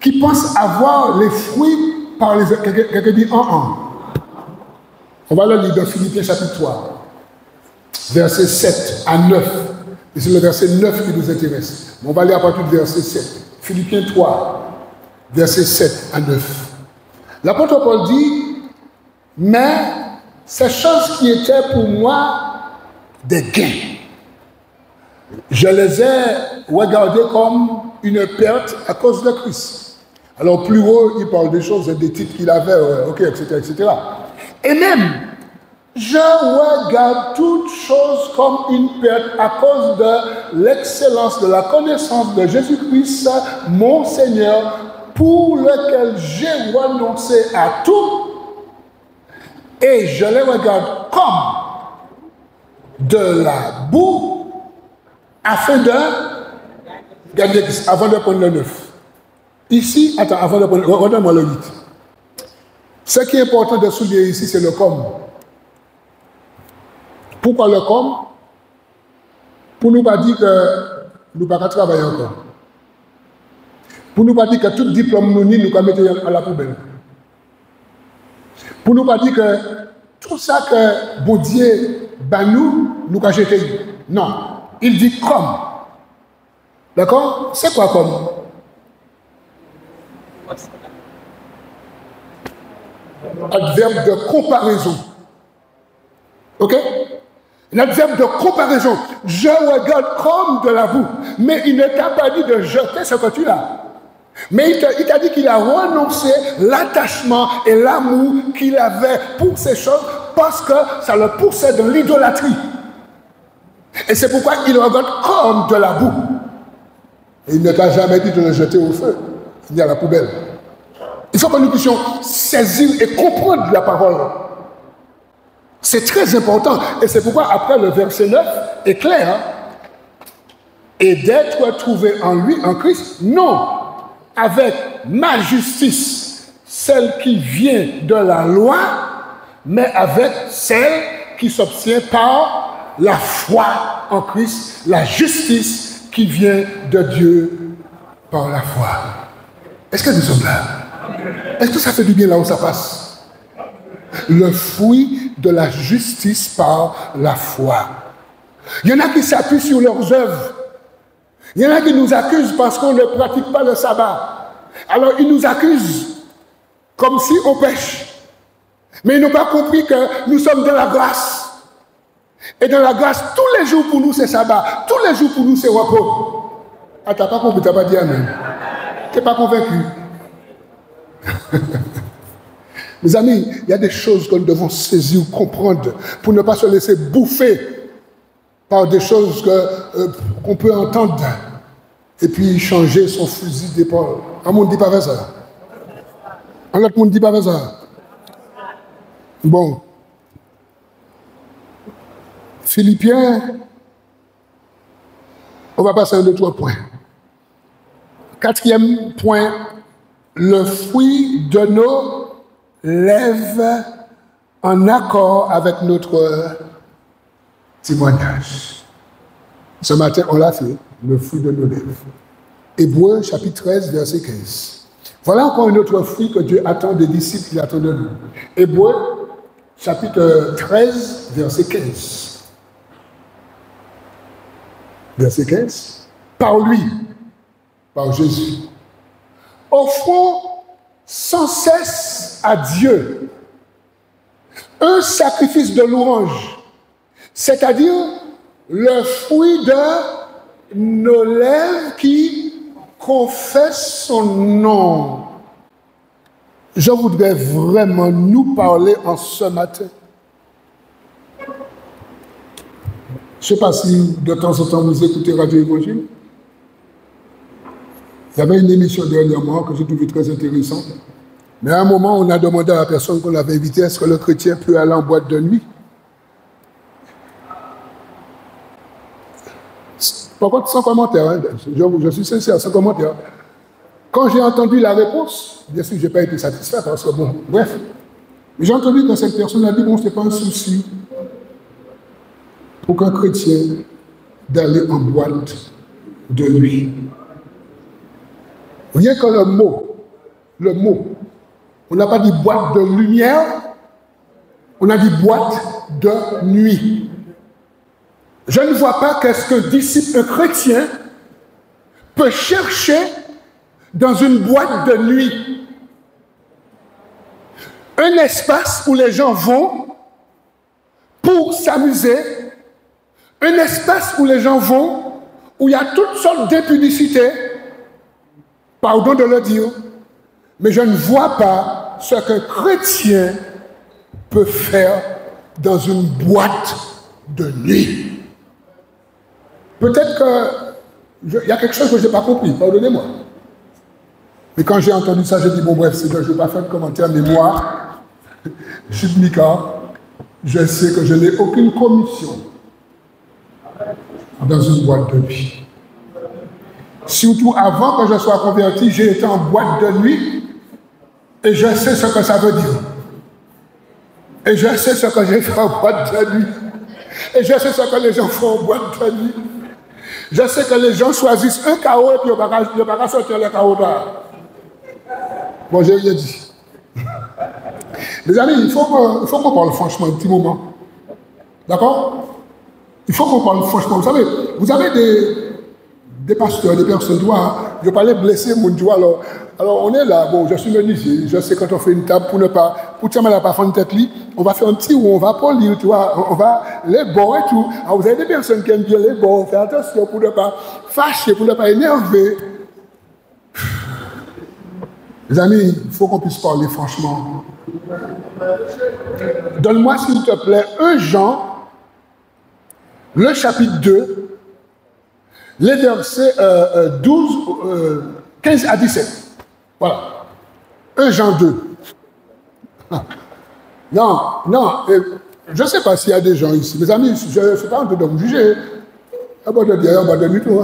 qui pensent avoir les fruits par les œuvres. Quelqu'un dit On va le lire dans Philippiens chapitre 3, versets 7 à 9. Et c'est le verset 9 qui nous intéresse. On va lire à partir du verset 7. Philippiens 3, versets 7 à 9. L'apôtre Paul dit, mais ces choses qui étaient pour moi des gains, je les ai regardées comme une perte à cause de Christ. Alors plus haut, il parle des choses, des titres qu'il avait, etc., etc. Et même, je regarde toutes choses comme une perte à cause de l'excellence de la connaissance de Jésus-Christ, mon Seigneur, pour lequel j'ai renoncé à tout, et je les regarde comme de la boue, afin de gagner Christ, avant de prendre le 9. Ici, attends, avant de prendre, redonne-moi le 8. Ce qui est important de souligner ici, c'est le comme. Pourquoi le comme? Pour nous pas dire que nous ne pouvons pas travailler encore. Pour nous pas dire que tout diplôme nous nous mettre à la poubelle. Pour nous pas dire que tout ça que bon Dieu nous avons jeté. Non. Il dit comme. D'accord? C'est quoi comme? Adverbe de comparaison. Ok? L'adverbe de comparaison. Je regarde comme de la boue. Mais il ne t'a pas dit de jeter ce que tu as. Mais il t'a dit qu'il a renoncé l'attachement et l'amour qu'il avait pour ces choses parce que ça le poussait dans l'idolâtrie. Et c'est pourquoi il regarde comme de la boue. Et il ne t'a jamais dit de le jeter au feu, ni à la poubelle. Il faut que nous puissions saisir et comprendre la parole. C'est très important. Et c'est pourquoi après le verset 9 est clair. Et d'être trouvé en lui, en Christ, non avec ma justice, celle qui vient de la loi, mais avec celle qui s'obtient par la foi en Christ, la justice qui vient de Dieu par la foi. Est-ce que nous sommes là? Est-ce que ça fait du bien là où ça passe? Le fruit de la justice par la foi. Il y en a qui s'appuient sur leurs œuvres. Il y en a qui nous accusent parce qu'on ne pratique pas le sabbat. Alors ils nous accusent comme si on pêche. Mais ils n'ont pas compris que nous sommes dans la grâce. Et dans la grâce, tous les jours pour nous c'est sabbat. Tous les jours pour nous c'est repos. Ah, t'as pas compris, t'as pas dit amen. T'es pas convaincu. Mes amis, il y a des choses que nous devons saisir ou comprendre pour ne pas se laisser bouffer par des choses qu'on peut entendre et puis changer son fusil d'épaule. Un monde ne dit pas ça. Un autre monde ne dit pas ça. Bon. Philippiens, on va passer à un autre point. 4e point, le fruit de nos lèvres en accord avec notre témoignage. Ce matin, on l'a fait, le fruit de nos lèvres. Hébreux, chapitre 13, verset 15. Voilà encore un autre fruit que Dieu attend des disciples qu'il attend de nous. Hébreux, chapitre 13, verset 15. Verset 15. Par lui, par Jésus, offrons sans cesse à Dieu un sacrifice de louange, c'est-à-dire le fruit de nos lèvres qui confessent son nom. Je voudrais vraiment nous parler en ce matin. Je ne sais pas si de temps en temps vous écoutez Radio Évangile. Il y avait une émission dernièrement que j'ai trouvée très intéressante. Mais à un moment, on a demandé à la personne qu'on avait invitée, est-ce que le chrétien peut aller en boîte de nuit? Par contre, sans commentaire, hein, je suis sincère, sans commentaire. Quand j'ai entendu la réponse, bien sûr, je n'ai pas été satisfait parce que bon, bref. Mais j'ai entendu que cette personne a dit, bon, ce n'est pas un souci pour qu'un chrétien d'aller en boîte de nuit. Rien que le mot, on n'a pas dit boîte de lumière, on a dit boîte de nuit. Je ne vois pas qu'est-ce qu'un disciple chrétien peut chercher dans une boîte de nuit. Un espace où les gens vont pour s'amuser, un espace où les gens vont, où il y a toutes sortes d'impudicités, pardon de le dire, mais je ne vois pas ce qu'un chrétien peut faire dans une boîte de nuit. Peut-être qu'il y a quelque chose que je n'ai pas compris, pardonnez-moi. Mais quand j'ai entendu ça, j'ai dit, bon bref, je ne vais pas faire de commentaire, mais moi, je suis Mika, je sais que je n'ai aucune commission dans une boîte de nuit. Surtout avant que je sois converti, j'ai été en boîte de nuit et je sais ce que ça veut dire. Et je sais ce que j'ai fait en boîte de nuit. Et je sais ce que les gens font en boîte de nuit. Je sais que les gens choisissent un chaos et puis ils ne vont pas sortir le chaos là. Bon, j'ai rien dit. Les amis, il faut qu'on parle franchement un petit moment. D'accord? Il faut qu'on parle franchement. Vous avez des pasteurs, des personnes, je parlais blesser mon doigt. Alors on est là, bon, je suis menuisier, je sais quand on fait une table pour ne pas faire une tête lit, on va faire un petit où on va polir, tu vois, on va les bords et tout. Alors vous avez des personnes qui aiment bien les bords, faites attention pour ne pas fâcher, pour ne pas énerver. Les amis, il faut qu'on puisse parler franchement. Donne-moi s'il te plaît 1 Jean, le chapitre 2, les versets 15 à 17. Voilà. 1 Jean 2. Non, je ne sais pas s'il y a des gens ici. Mes amis, je ne suis pas en train de me juger. Abandonne du tout.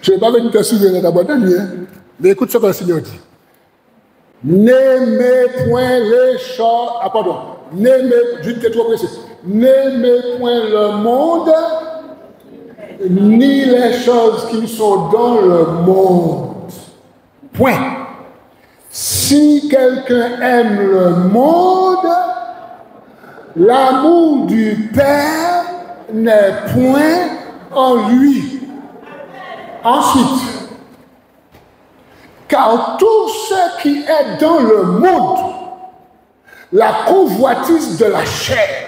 Je n'ai pas venu te souvenir d'abandonner. Mais écoute ce que le Seigneur dit. N'aimez point les choses. Ah, pardon. J'étais trop pressé. N'aimez point le monde, ni les choses qui sont dans le monde. Point. Si quelqu'un aime le monde, l'amour du Père n'est point en lui. Ensuite, car tout ce qui est dans le monde, la convoitise de la chair,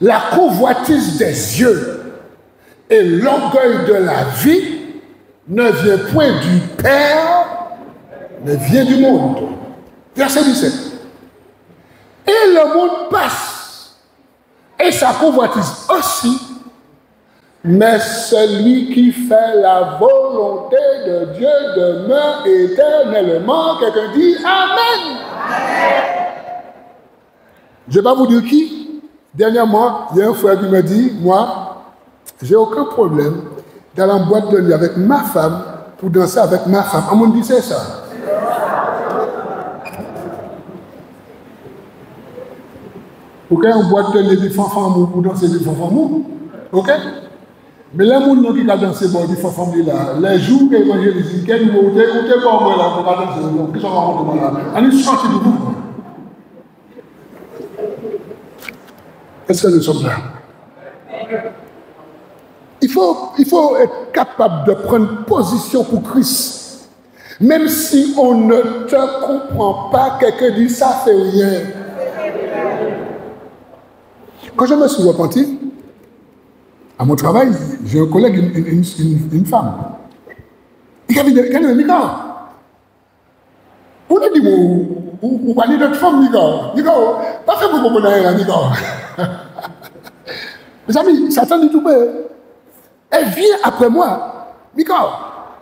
la convoitise des yeux et l'orgueil de la vie ne vient point du Père, mais vient du monde. Verset 17. Et le monde passe, et sa convoitise aussi, mais celui qui fait la volonté de Dieu demeure éternellement. Quelqu'un dit Amen. Amen. Je ne vais pas vous dire qui. Dernièrement, il y a un frère qui me dit, moi, j'ai aucun problème d'aller en boîte de nuit avec ma femme pour danser avec ma femme. On me dit c'est ça. Pourquoi en boîte de nuit des fanfans pour danser des fanfans? Ok? Mais les gens qui ont dansé pour les fanfans là, les jours qu'ils mangent les disent, quel mot, t'es pas moi là, pour pas danser, qui sont vraiment là. On est sortis du groupe. Est-ce que nous sommes là? Il faut être capable de prendre position pour Christ. Même si on ne te comprend pas, quelqu'un dit ça, c'est rien. Quand je me suis repenti, à mon travail, j'ai un collègue, une femme. Il avait dit, on a dit, vous parlez de notre femme, Nico, pas fait pour qu'on ait Nico. Mes amis, Satan dit tout bien. Elle vient après moi. Nico,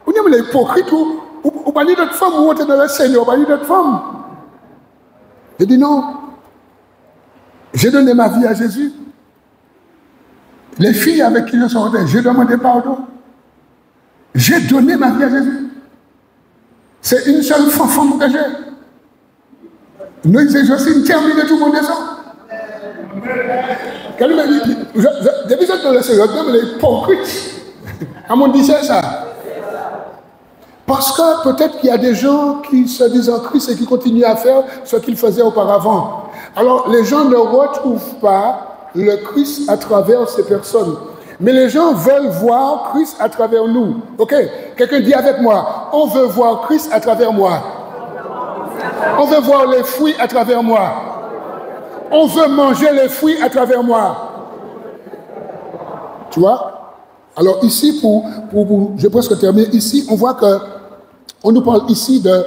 vous n'avez pas l'hypocrite, vous parlez de notre femme, vous êtes dans le Seigneur, vous parlez de notre femme. J'ai dit non. J'ai donné ma vie à Jésus. Les filles avec qui je sortais, j'ai demandé pardon. J'ai donné ma vie à Jésus. C'est une seule femme que j'ai. Nous, je terminé tout mon dessin. Quand il m'a dit, depuis que je suis dans le hypocrite, à mon dit c'est ça. Parce que peut-être qu'il y a des gens qui se disent en Christ et qui continuent à faire ce qu'ils faisaient auparavant. Alors, les gens ne retrouvent pas le Christ à travers ces personnes. Mais les gens veulent voir Christ à travers nous. Ok? Quelqu'un dit avec moi, on veut voir Christ à travers moi. On veut voir les fruits à travers moi. On veut manger les fruits à travers moi. Tu vois? Alors ici, je pense que terminer ici, on voit que on nous parle ici de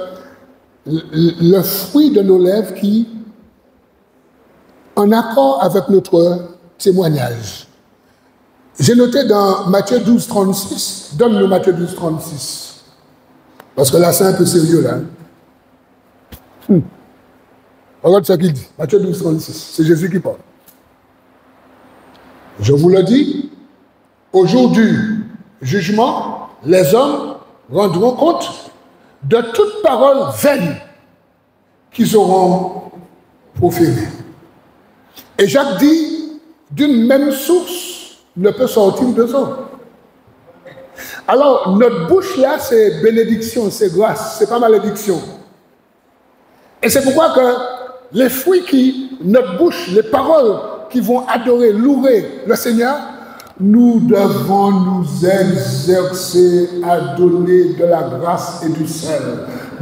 le fruit de nos lèvres qui, en accord avec notre témoignage. J'ai noté dans Matthieu 12, 36, donne-nous Matthieu 12, 36. Parce que là, c'est un peu sérieux, là. Regarde ce qu'il dit, Matthieu 12, 36. C'est Jésus qui parle. Je vous le dis, au jour du jugement, les hommes rendront compte de toute parole vaine qu'ils auront proférée. Et Jacques dit, d'une même source, ne peut sortir de ça. Alors, notre bouche là, c'est bénédiction, c'est grâce, c'est pas malédiction. Et c'est pourquoi que les fruits qui, notre bouche, les paroles qui vont adorer, louer le Seigneur, nous devons nous exercer à donner de la grâce et du sel,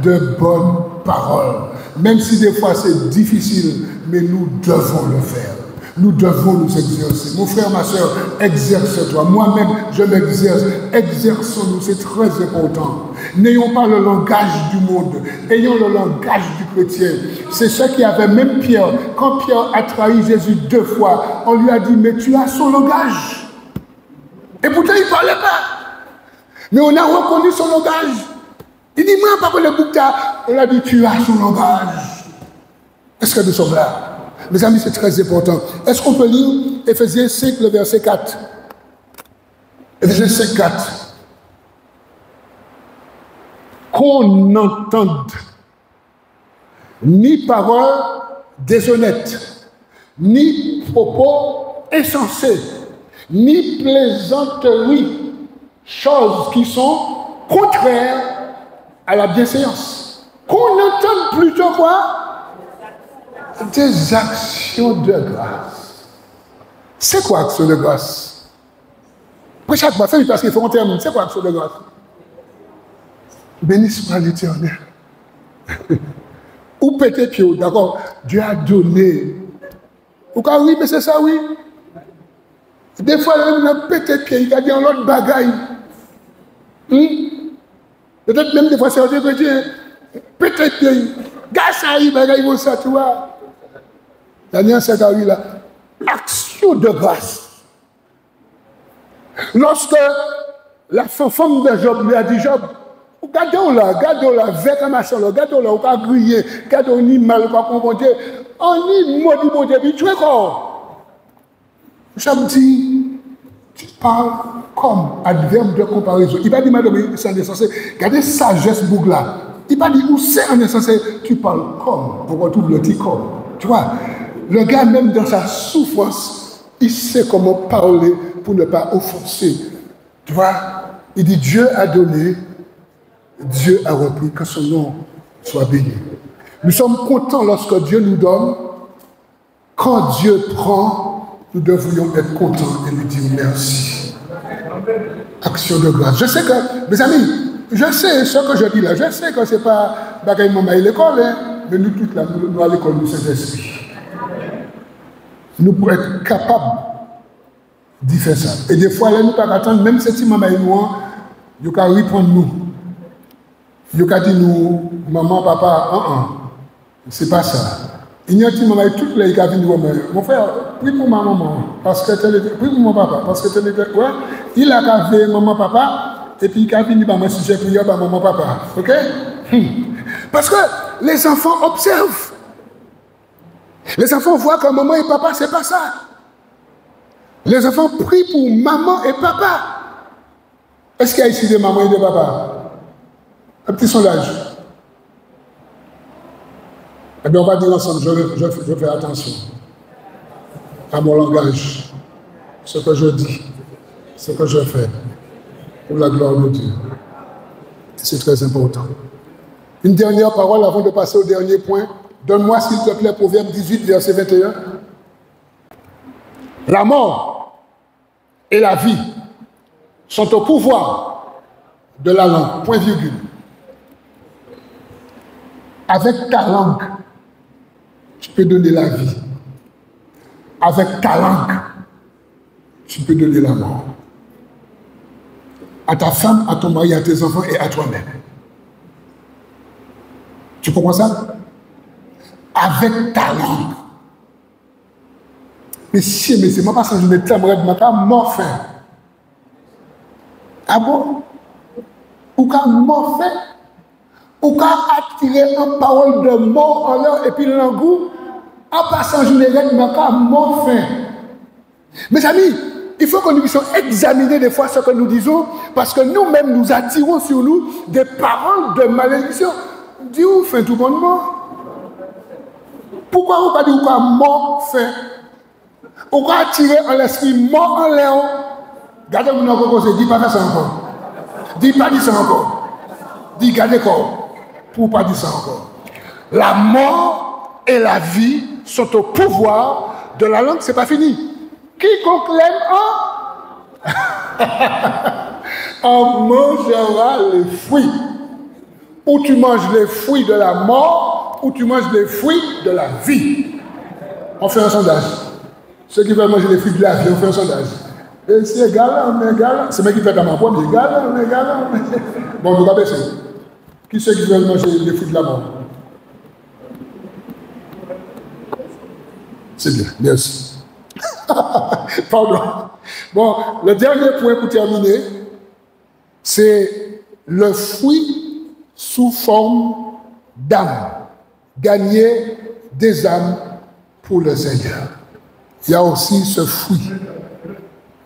de bonnes paroles. Même si des fois c'est difficile, mais nous devons le faire. Nous devons nous exercer. Mon frère, ma soeur, exerce-toi. Moi-même, je m'exerce. Exerçons-nous, c'est très important. N'ayons pas le langage du monde, ayons le langage du chrétien. C'est ce qui avait même Pierre. Quand Pierre a trahi Jésus 2 fois, on lui a dit, mais tu as son langage. Et pourtant, il ne parlait pas. Mais on a reconnu son langage. Il dit, moi, papa, le bouquin, on a dit, tu as son langage. Est-ce que nous sommes là? Mes amis, c'est très important. Est-ce qu'on peut lire Éphésiens 5, le verset 4? Éphésiens 5, 4. Qu'on n'entende ni parole déshonnête, ni propos insensés, ni plaisanteries, choses qui sont contraires à la bienséance. Qu'on entende plutôt quoi? Des actions de grâce. C'est quoi action de grâce? Pour chaque fois, parce qu'il faut qu'on termine. C'est quoi action de grâce? Béni soit l'Éternel. Ou péter pied, d'accord? Dieu a donné. Ou quand oui, mais c'est ça, oui. Des fois, on a pété pied, il a dit en l'autre bagaille. Peut-être même des fois, c'est un Dieu que Dieu pété pied. Gars, ça y est, bagaille, ça, tu vois. Daniel Sagari là, action de grâce. Lorsque la femme de Job lui a dit, Job, regardons là, avec un machin, regardons là, on va griller, regardons ni mal, on va comprendre, on y maudit mon Dieu, puis tu es quoi? Job dit, tu parles comme adverbe de comparaison. Il va dire, madame, c'est insensé, regardez sagesse boucle là. Il va dire, où c'est un insensé, tu parles comme, on retrouve le petit comme, tu vois. Le gars, même dans sa souffrance, il sait comment parler pour ne pas offenser. Tu vois, il dit Dieu a donné, Dieu a repris, que son nom soit béni. Nous sommes contents lorsque Dieu nous donne. Quand Dieu prend, nous devrions être contents et lui dire merci. Action de grâce. Je sais que, mes amis, je sais ce que je dis là, je sais que ce n'est pas bagaille maman à l'école, hein, mais nous toutes là, nous à l'école, nous sommes esprits. Nous pouvons être capables d'y faire ça. Et des fois, là, nous ne pouvons pas attendre, même si maman est noire, nous pouvons répondre nous. Nous pouvons dire nous, maman, papa, c'est pas ça. Il y a une maman, toutes les qui viennent dire, mon frère, prie pour ma maman, parce que prie pour mon papa, parce que ouais, il a cavé maman, papa, et puis il a fini par moi si j'ai prié par maman, papa. Ok? Parce que les enfants observent. Les enfants voient que maman et papa, c'est pas ça. Les enfants prient pour maman et papa. Est-ce qu'il y a ici des mamans et des papas? Un petit sondage. Eh bien, on va dire ensemble, je fais attention à mon langage, ce que je dis, ce que je fais, pour la gloire de Dieu. C'est très important. Une dernière parole avant de passer au dernier point. Donne-moi, s'il te plaît, Proverbe 18, verset 21. La mort et la vie sont au pouvoir de la langue, point virgule. Avec ta langue, tu peux donner la vie. Avec ta langue, tu peux donner la mort. À ta femme, à ton mari, à tes enfants et à toi-même. Tu comprends ça? Avec ta langue. Mais si, mais c'est moi pas ça, je me t'aimerais de ma mort fin. Ah bon? Ou qu'à mort fin? Ou qu'à attirer une parole de mort en l'air et puis l'engou? En passant, je me règle ma mort fin. Mes amis, il faut que nous puissions examiner des fois ce que nous disons, parce que nous-mêmes, nous attirons sur nous des paroles de malédiction. Dis où fait tout bonnement? Pourquoi on ne pas dire quoi mort fait? Ou quand attirer en l'esprit mort en l'air, gardez mon encore, dis pas ça encore. Dis pas ça encore. Dis gardez corps. Pour pas dire ça encore. La mort et la vie sont au pouvoir de la langue, c'est pas fini. Quiconque l'aime en mangera les fruits. Ou tu manges les fruits de la mort, ou tu manges les fruits de la vie. On fait un sondage. Ceux qui veulent manger les fruits de la vie, on fait un sondage. Et c'est égal, on est égal. C'est moi qui fais dans ma pomme, égal, on est égal. Bon, on va baisser. Qui c'est qui veulent manger les fruits de la mort? C'est bien, merci. Pardon. Bon, le dernier point pour terminer, c'est le fruit sous forme d'âme. Gagner des âmes pour le Seigneur. Il y a aussi ce fruit.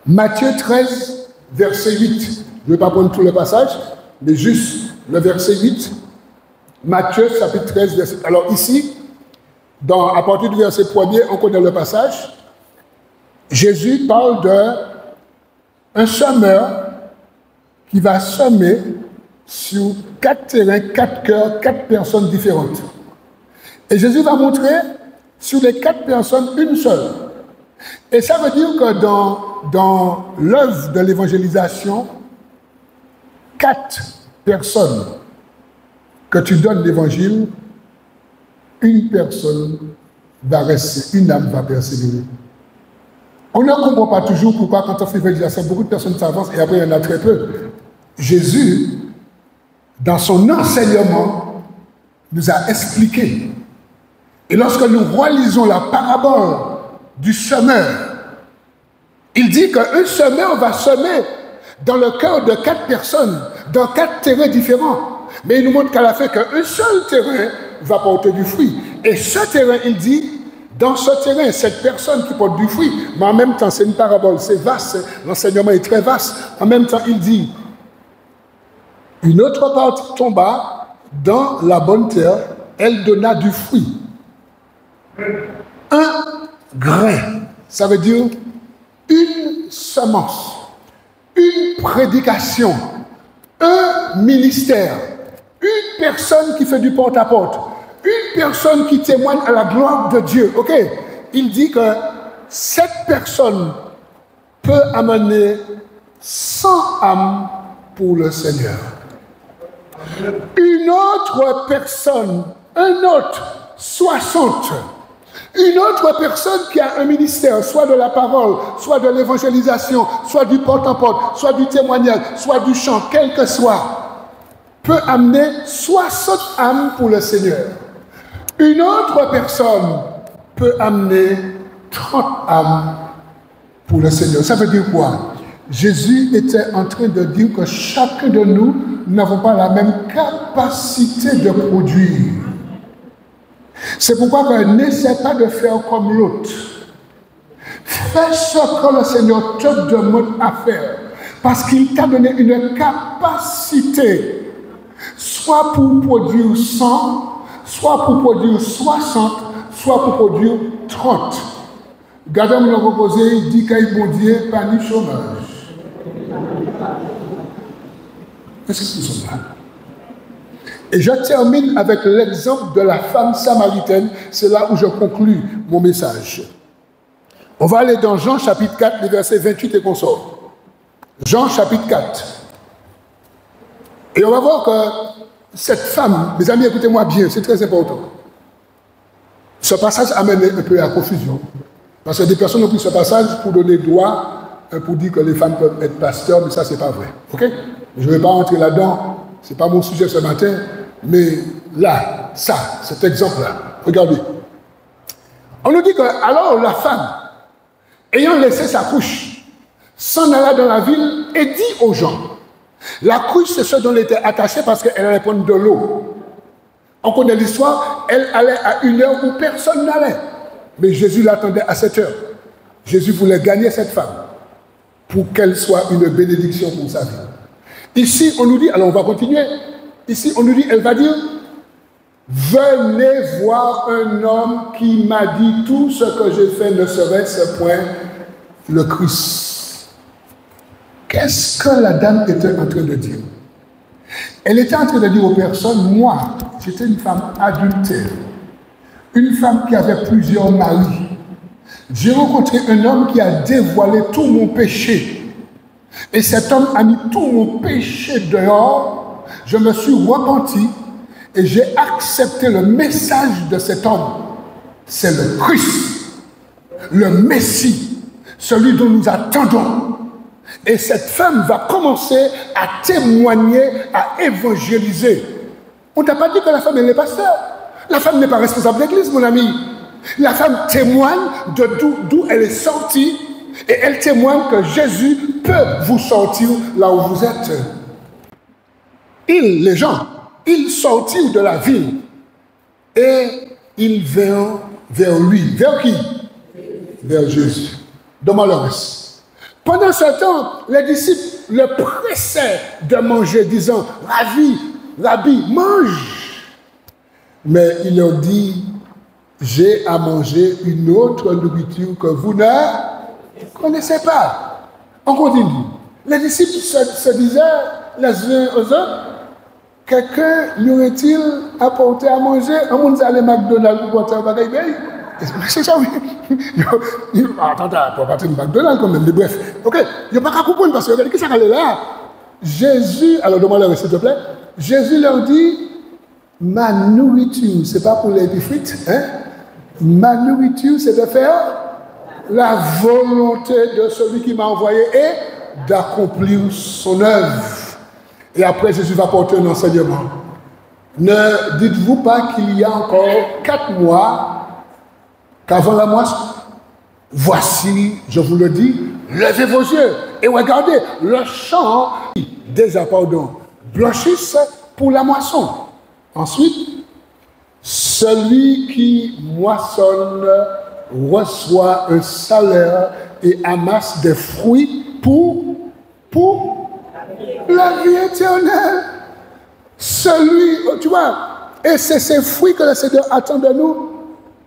Matthieu 13, verset 8. Je ne vais pas prendre tout le passage, mais juste le verset 8. Matthieu, chapitre 13, verset 8. Alors ici, à partir du verset 1er, on connaît le passage. Jésus parle d'un semeur qui va semer sur 4 terrains, 4 cœurs, 4 personnes différentes. Et Jésus va montrer sur les 4 personnes une seule. Et ça veut dire que dans l'œuvre de l'évangélisation, 4 personnes que tu donnes l'évangile, une personne va rester, une âme va persévérer. On ne comprend pas toujours pourquoi quand on fait l'évangélisation, beaucoup de personnes s'avancent et après il y en a très peu. Jésus, dans son enseignement, nous a expliqué. Et lorsque nous relisons la parabole du semeur, il dit qu'un semeur va semer dans le cœur de 4 personnes, dans 4 terrains différents. Mais il nous montre qu'à la fin, qu'un seul terrain va porter du fruit. Et ce terrain, il dit, dans ce terrain, cette personne qui porte du fruit, mais en même temps, c'est une parabole, c'est vaste, l'enseignement est très vaste. En même temps, il dit, une autre partie tomba dans la bonne terre, elle donna du fruit. Un grain, ça veut dire une semence, une prédication, un ministère, une personne qui fait du porte-à-porte, une personne qui témoigne à la gloire de Dieu. Ok, il dit que cette personne peut amener 100 âmes pour le Seigneur. Une autre personne, un autre, 60. Une autre personne qui a un ministère, soit de la parole, soit de l'évangélisation, soit du porte-à-porte, soit du témoignage, soit du chant, quel que soit, peut amener 60 âmes pour le Seigneur. Une autre personne peut amener 30 âmes pour le Seigneur. Ça veut dire quoi? Jésus était en train de dire que chacun de nous n'avons pas la même capacité de produire. C'est pourquoi n'essaie pas de faire comme l'autre. Fais ce que le Seigneur te demande à faire. Parce qu'il t'a donné une capacité, soit pour produire 100, soit pour produire 60, soit pour produire 30. Gardez mon reposé, il dit qu'il bon Dieu, pas ni chômage. Qu'est-ce que c'est ça? Et je termine avec l'exemple de la femme samaritaine. C'est là où je conclus mon message. On va aller dans Jean chapitre 4, les versets 28 et consort. Jean chapitre 4. Et on va voir que cette femme, mes amis, écoutez-moi bien, c'est très important. Ce passage amène un peu à la confusion. Parce que des personnes ont pris ce passage pour donner droit, pour dire que les femmes peuvent être pasteurs, mais ça, c'est pas vrai. Ok? Je ne vais pas entrer là-dedans. Ce n'est pas mon sujet ce matin, mais là, ça, cet exemple-là, regardez. On nous dit que, alors la femme, ayant laissé sa couche, s'en alla dans la ville et dit aux gens, la couche, c'est ce dont elle était attachée parce qu'elle allait prendre de l'eau. On connaît l'histoire, elle allait à une heure où personne n'allait. Mais Jésus l'attendait à cette heure. Jésus voulait gagner cette femme pour qu'elle soit une bénédiction pour sa vie. Ici, on nous dit, alors on va continuer. Ici, on nous dit, elle va dire, venez voir un homme qui m'a dit tout ce que j'ai fait ne serait-ce point le Christ. Qu'est-ce que la dame était en train de dire? Elle était en train de dire aux personnes, moi, j'étais une femme adultère, une femme qui avait plusieurs maris. J'ai rencontré un homme qui a dévoilé tout mon péché. Et cet homme a mis tout mon péché dehors. Je me suis repenti et j'ai accepté le message de cet homme. C'est le Christ, le Messie, celui dont nous attendons. Et cette femme va commencer à témoigner, à évangéliser. On ne t'a pas dit que la femme elle est pasteur. La femme n'est pas responsable de l'église, mon ami. La femme témoigne de d'où elle est sortie et elle témoigne que Jésus peut vous sortir là où vous êtes. Les gens, ils sortirent de la ville et ils vinrent vers lui. Vers qui? Vers Jésus. Donne-moi le reste. Pendant ce temps, les disciples le pressaient de manger, disant, Rabbi, mange. Mais il leur dit, j'ai à manger une autre nourriture que vous ne connaissez pas. On continue. Les disciples se disaient les uns aux autres, quelqu'un lui aurait-il apporté à manger? On monde allait McDonald's pour porter un bagage. C'est ça, oui. Attends, pour partir de McDonald's quand même, mais bref. Ok, il n'y a pas qu'à comprendre parce que regardez, qu'est-ce qu'elle est là? Jésus, alors demande-leur s'il te plaît. Jésus leur dit, ma nourriture, c'est pas pour les frites, hein? Ma nourriture, c'est de faire la volonté de celui qui m'a envoyé et d'accomplir son œuvre. Et après, Jésus va porter un enseignement. Ne dites-vous pas qu'il y a encore 4 mois qu'avant la moisson, voici, je vous le dis, levez vos yeux et regardez, le champ, déjà, blanchisse pour la moisson. Ensuite, celui qui moissonne reçoit un salaire et amasse des fruits pour la vie éternelle. Celui, tu vois, et c'est ces fruits que le Seigneur attend de nous.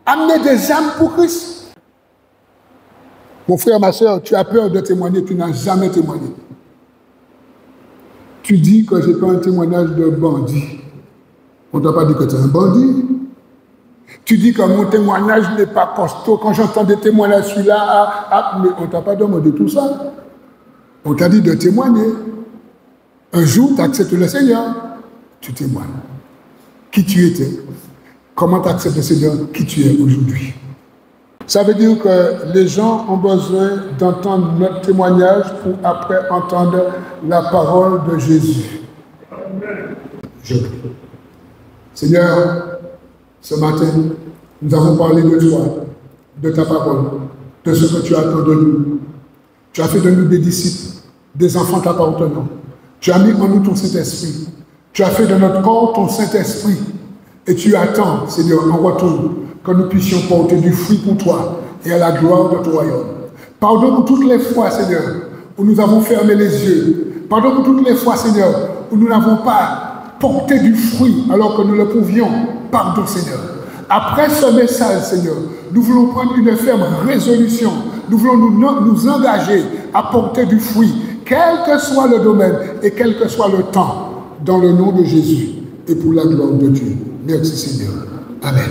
Amener des âmes pour Christ. Mon frère, ma soeur, tu as peur de témoigner, tu n'as jamais témoigné. Tu dis que je n'ai pas un témoignage de bandit. On ne t'a pas dit que tu es un bandit. Tu dis que mon témoignage n'est pas costaud. Quand j'entends des témoignages, celui-là, mais on ne t'a pas demandé tout ça. On t'a dit de témoigner. Un jour, tu acceptes le Seigneur, tu témoignes. Qui tu étais? Comment tu acceptes le Seigneur? Qui tu es aujourd'hui? Ça veut dire que les gens ont besoin d'entendre notre témoignage pour après entendre la parole de Jésus. Seigneur, ce matin, nous avons parlé de toi, de ta parole, de ce que tu attends de nous. Tu as fait de nous des disciples, des enfants t'appartenant. Tu as mis en nous ton Saint-Esprit. Tu as fait de notre corps ton Saint-Esprit. Et tu attends, Seigneur, en retour, que nous puissions porter du fruit pour toi et à la gloire de ton royaume. Pardonne-nous toutes les fois, Seigneur, où nous avons fermé les yeux. Pardonne-nous toutes les fois, Seigneur, où nous n'avons pas porté du fruit alors que nous le pouvions. Pardon, Seigneur. Après ce message, Seigneur, nous voulons prendre une ferme résolution. Nous voulons nous engager à porter du fruit, quel que soit le domaine et quel que soit le temps, dans le nom de Jésus et pour la gloire de Dieu. Merci, Seigneur. Amen.